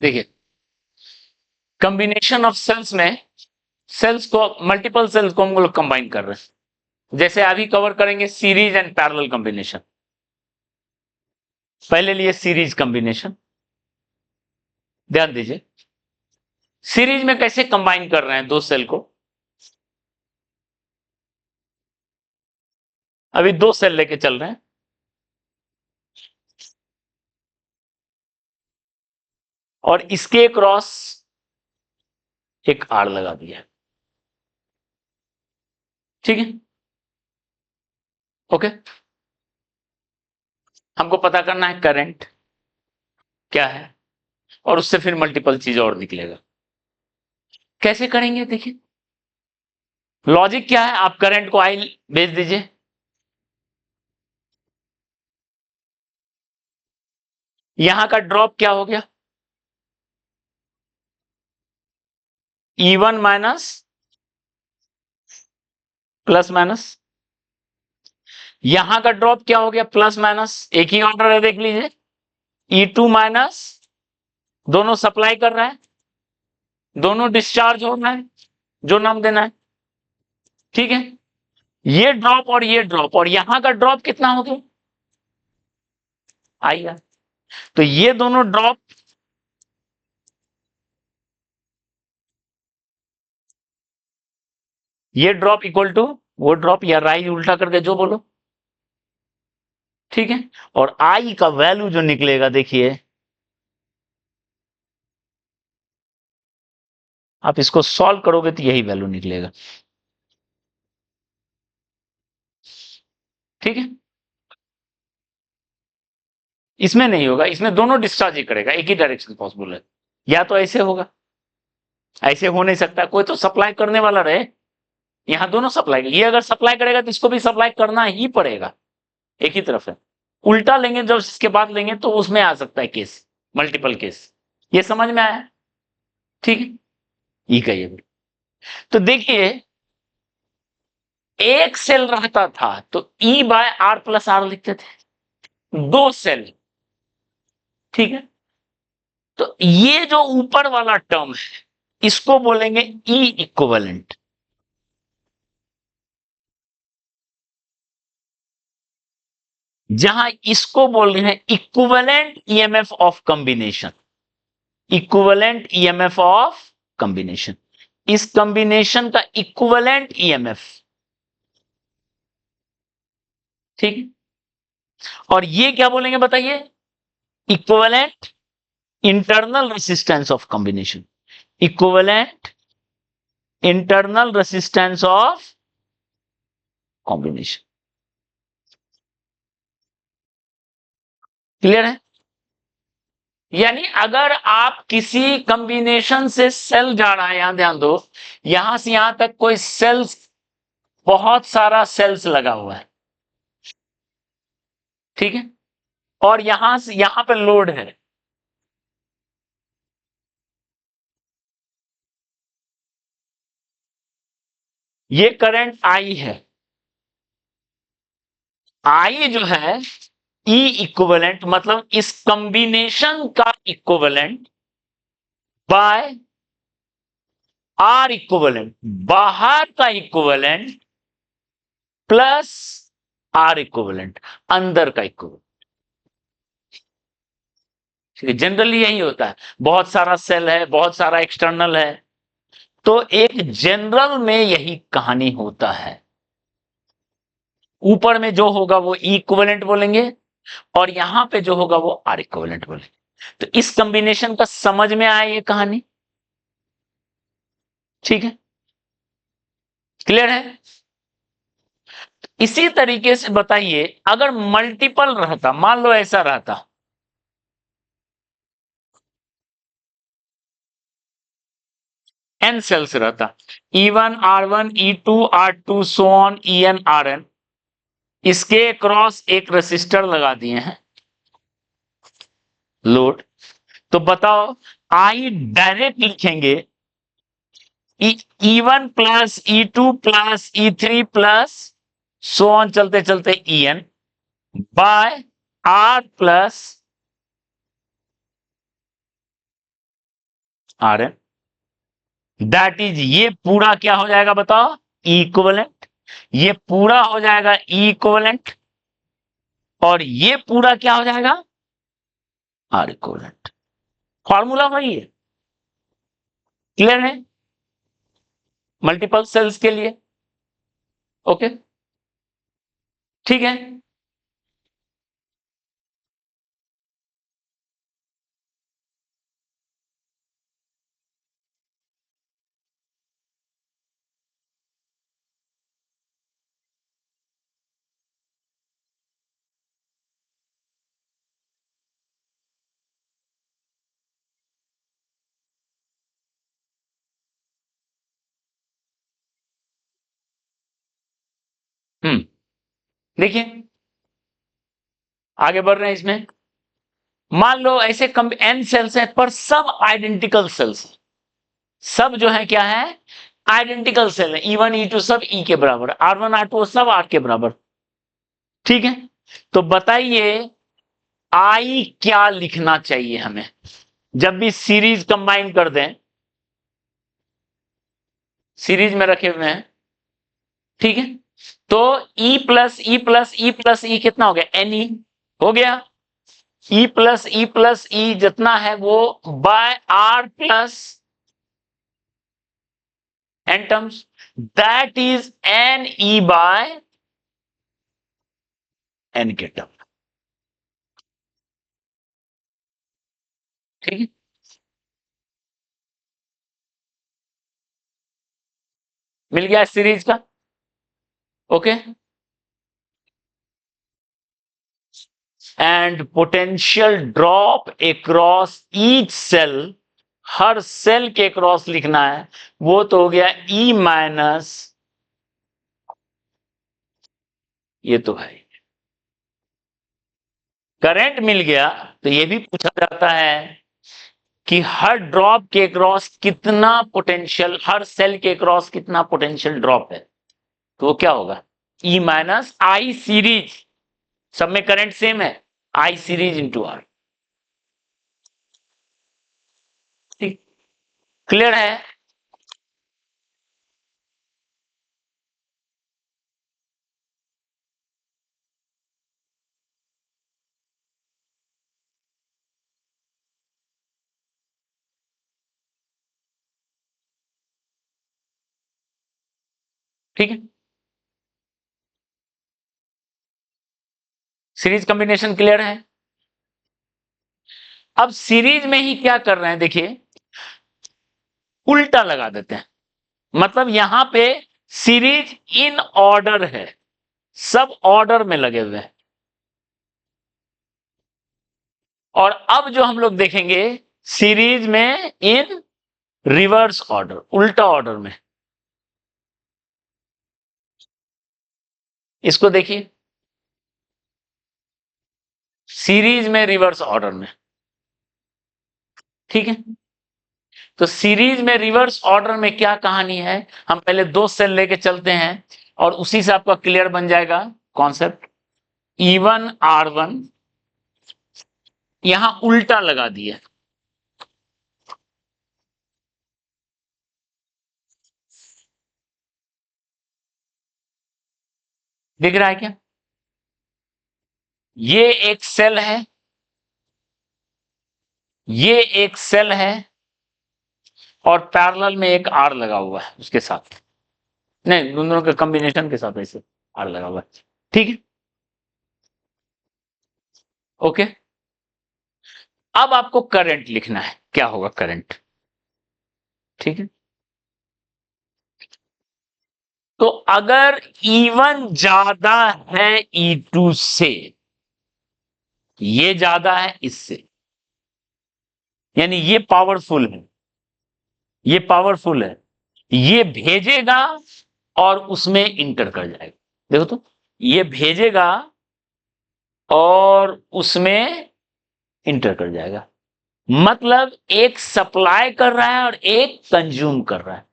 देखिए, combination of sales में sales को, मल्टीपल सेल्स को हम लोग कंबाइन कर रहे हैं। जैसे अभी कवर करेंगे सीरीज एंड पैरेलल कॉम्बिनेशन। पहले लिए सीरीज कॉम्बिनेशन, ध्यान दीजिए सीरीज में कैसे कंबाइन कर रहे हैं दो सेल को। अभी दो सेल लेके चल रहे हैं, और इसके क्रॉस एक आर लगा दिया, ठीक है, ओके। हमको पता करना है करंट क्या है, और उससे फिर मल्टीपल चीज और निकलेगा। कैसे करेंगे देखिए, लॉजिक क्या है, आप करंट को आई भेज दीजिए, यहां का ड्रॉप क्या हो गया, E1 माइनस प्लस माइनस, यहां का ड्रॉप क्या हो गया, प्लस माइनस, एक ही ऑर्डर है देख लीजिए, E2 माइनस, दोनों सप्लाई कर रहा है, दोनों डिस्चार्ज हो रहा है, जो नाम देना है, ठीक है। ये ड्रॉप और ये ड्रॉप, और यहां का ड्रॉप कितना हो गया, आइए, तो ये दोनों ड्रॉप, ये ड्रॉप इक्वल टू वो ड्रॉप, या राइज उल्टा करके जो बोलो, ठीक है। और आई का वैल्यू जो निकलेगा देखिए, आप इसको सॉल्व करोगे तो यही वैल्यू निकलेगा, ठीक है। इसमें नहीं होगा, इसमें दोनों डिस्चार्ज ही करेगा, एक ही डायरेक्शन पॉसिबल है, या तो ऐसे होगा, ऐसे हो नहीं सकता, कोई तो सप्लाई करने वाला रहे, यहां दोनों सप्लाई, ये अगर सप्लाई करेगा तो इसको भी सप्लाई करना ही पड़ेगा, एक ही तरफ है। उल्टा लेंगे जब इसके बाद लेंगे तो उसमें आ सकता है केस, मल्टीपल केस, ये समझ में आया, ठीक है। ई का ये, तो देखिए एक सेल रहता था तो E by R plus R लिखते थे, दो सेल, ठीक है। तो ये जो ऊपर वाला टर्म है इसको बोलेंगे ई इक्विवेलेंट, जहां इसको बोल रहे हैं equivalent EMF of combination, equivalent EMF of combination, इस कॉम्बिनेशन का इक्विवेलेंट ईएमएफ, ठीक है। और ये क्या बोलेंगे बताइए, equivalent internal resistance of combination, equivalent internal resistance of combination, clear है। यानी अगर आप किसी कॉम्बिनेशन से सेल जा रहा है, यहां ध्यान दो, यहां से यहां तक कोई सेल्स, बहुत सारा सेल्स लगा हुआ है, ठीक है, और यहां से यहां पे लोड है, ये करंट आई है, आई जो है ई इक्विवेलेंट, मतलब इस कॉम्बिनेशन का इक्विवेलेंट बाय आर इक्विवेलेंट, बाहर का इक्विवेलेंट प्लस आर इक्विवेलेंट, अंदर का इक्विवेलेंट, ठीक है। जनरली यही होता है, बहुत सारा सेल है, बहुत सारा एक्सटर्नल है, तो एक जनरल में यही कहानी होता है, ऊपर में जो होगा वो इक्विवेलेंट बोलेंगे, और यहां पे जो होगा वो आर इक्विवेलेंट बोलेंगे। तो इस कॉम्बिनेशन का समझ में आया ये कहानी, ठीक है, क्लियर है। इसी तरीके से बताइए अगर मल्टीपल रहता, मान लो ऐसा रहता, एन सेल्स रहता, E1 R1 E2 R2 so on EN RN, इसके क्रॉस एक रेसिस्टर लगा दिए हैं, लोड, तो बताओ आई डायरेक्ट लिखेंगे E1 plus E2 plus E3 plus so on चलते चलते EN by R plus R N, that is, ये पूरा क्या हो जाएगा बताओ, इक्विवेलेंट, ये पूरा हो जाएगा इक्विवेलेंट, और ये पूरा क्या हो जाएगा, आर इक्विवेलेंट। फॉर्मूला वही है, क्लियर है, मल्टीपल सेल्स के लिए। ओके, ठीक है। देखिए आगे बढ़ रहे हैं इसमें। मान लो ऐसे एन सेल्स हैं पर सब आइडेंटिकल सेल्स, सब जो है क्या है, आइडेंटिकल सेल है, E1 E2 सब E के बराबर, R1 R2 सब R के बराबर, ठीक है। तो बताइए I क्या लिखना चाहिए हमें जब भी सीरीज कंबाइन कर दें, सीरीज में रखे हुए हैं, ठीक है। तो E plus e plus e plus e कितना हो गया, NE हो गया, ई प्लस ई जितना है वो by R plus N terms, that is NE by N के टर्म, ठीक है। मिल गया सीरीज का, okay. And potential drop across each cell, हर सेल के क्रॉस लिखना है, वो तो हो गया E माइनस, ये तो है। करंट मिल गया तो ये भी पूछा जाता है कि हर ड्रॉप के क्रॉस कितना पोटेंशियल, हर सेल के क्रॉस कितना पोटेंशियल ड्रॉप है, तो वो क्या होगा, E माइनस आई सीरीज, सब में करंट सेम है, आई सीरीज इंटू आर, ठीक, क्लियर है। ठीक है, सीरीज कॉम्बिनेशन क्लियर है। अब सीरीज में ही क्या कर रहे हैं देखिए, उल्टा लगा देते हैं, मतलब यहां पे सीरीज इन ऑर्डर है, सब ऑर्डर में लगे हुए हैं, और अब जो हम लोग देखेंगे सीरीज में इन रिवर्स ऑर्डर, उल्टा ऑर्डर में। इसको देखिए, सीरीज में रिवर्स ऑर्डर में, ठीक है। तो सीरीज में रिवर्स ऑर्डर में क्या कहानी है, हम पहले दो सेल लेके चलते हैं और उसी से आपका क्लियर बन जाएगा कॉन्सेप्ट। E1 R1 यहां उल्टा लगा दिए, दिख रहा है क्या, ये एक सेल है, ये एक सेल है, और पैरेलल में एक R लगा हुआ है उसके साथ, नहीं दोनों के कॉम्बिनेशन के साथ ऐसे R लगा हुआ है, ठीक है, ओके। अब आपको करंट लिखना है, क्या होगा करंट, ठीक है। तो अगर E1 ज्यादा है E2 से, ये ज्यादा है इससे, यानी ये पावरफुल है, ये पावरफुल है, ये भेजेगा और उसमें इंटर कर जाएगा, देखो तो ये भेजेगा और उसमें इंटर कर जाएगा, मतलब एक सप्लाई कर रहा है और एक कंज्यूम कर रहा है,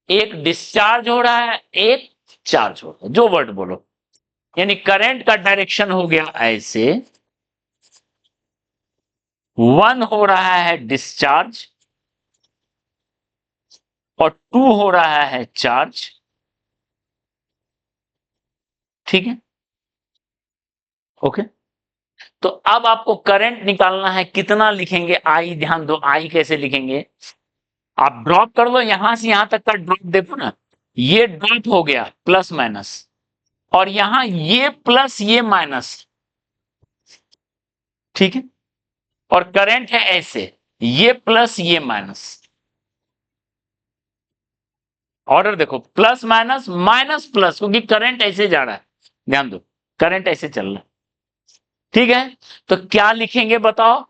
एक डिस्चार्ज हो रहा है, एक चार्ज हो रहा है, जो वर्ड बोलो, यानी करंट का डायरेक्शन हो गया ऐसे, 1 हो रहा है डिस्चार्ज और 2 हो रहा है चार्ज। ठीक है, ओके। तो अब आपको करंट निकालना है, कितना लिखेंगे? आई, ध्यान दो, आई कैसे लिखेंगे? आप ड्रॉप कर लो, यहां से यहां तक का ड्रॉप देखो ना, ये ड्रॉप हो गया प्लस माइनस, और यहां ये प्लस ये माइनस। ठीक है, और करंट है ऐसे, ये प्लस ये माइनस। ऑर्डर देखो, प्लस माइनस माइनस प्लस, क्योंकि करंट ऐसे जा रहा है, ध्यान दो, करंट ऐसे चल रहा है। ठीक है, तो क्या लिखेंगे बताओ?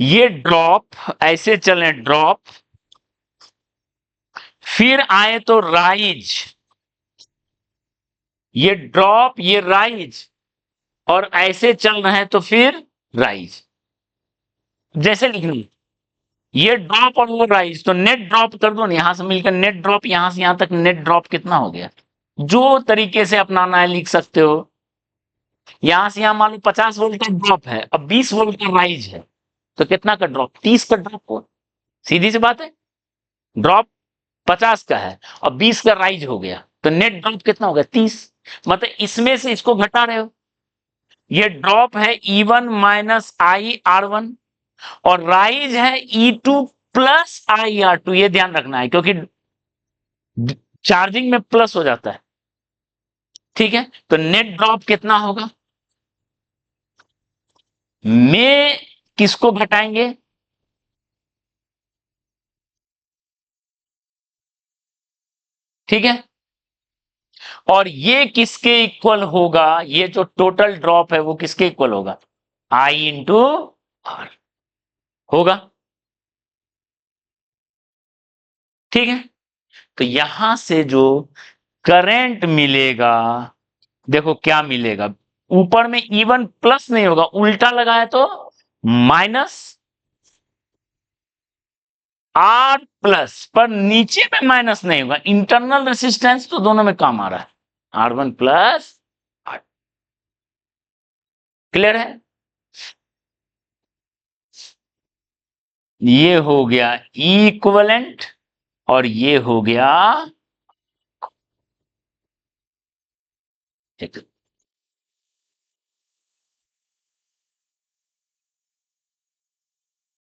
ये ड्रॉप ऐसे चले, ड्रॉप, फिर आए तो राइज, ये ड्रॉप ये राइज, और ऐसे चल रहे हैं तो फिर राइज। जैसे लिखना, ये ड्रॉप और वो राइज, तो नेट ड्रॉप कर दो ना, यहां से मिलकर नेट ड्रॉप, यहां से यहां तक नेट ड्रॉप कितना हो गया? जो तरीके से अपनाना है लिख सकते हो। यहां से यहां मान लो 50 वोल्ट का ड्रॉप है, अब 20 वोल्ट का राइज है, तो कितना का ड्रॉप? 30 का ड्रॉप हुआ। सीधी सी बात है, ड्रॉप 50 का है और 20 का राइज हो गया, तो नेट ड्रॉप कितना हो गया? 30। मतलब इसमें से इसको घटा रहे हो। ये ड्रॉप है E1 माइनस आई R1, और राइज है E2 प्लस आई R2। ये ध्यान रखना है, क्योंकि चार्जिंग में प्लस हो जाता है। ठीक है, तो नेट ड्रॉप कितना होगा? में किसको घटाएंगे? ठीक है, और ये किसके इक्वल होगा? ये जो टोटल ड्रॉप है वो किसके इक्वल होगा? आई इंटू आर होगा। ठीक है, तो यहां से जो करंट मिलेगा, देखो क्या मिलेगा, ऊपर में इवन प्लस नहीं होगा, उल्टा लगा है तो माइनस आर प्लस, पर नीचे में माइनस नहीं होगा। इंटरनल रेसिस्टेंस तो दोनों में काम आ रहा है, R1 प्लस आर। क्लियर है? ये हो गया इक्विवेलेंट, और ये हो गया एक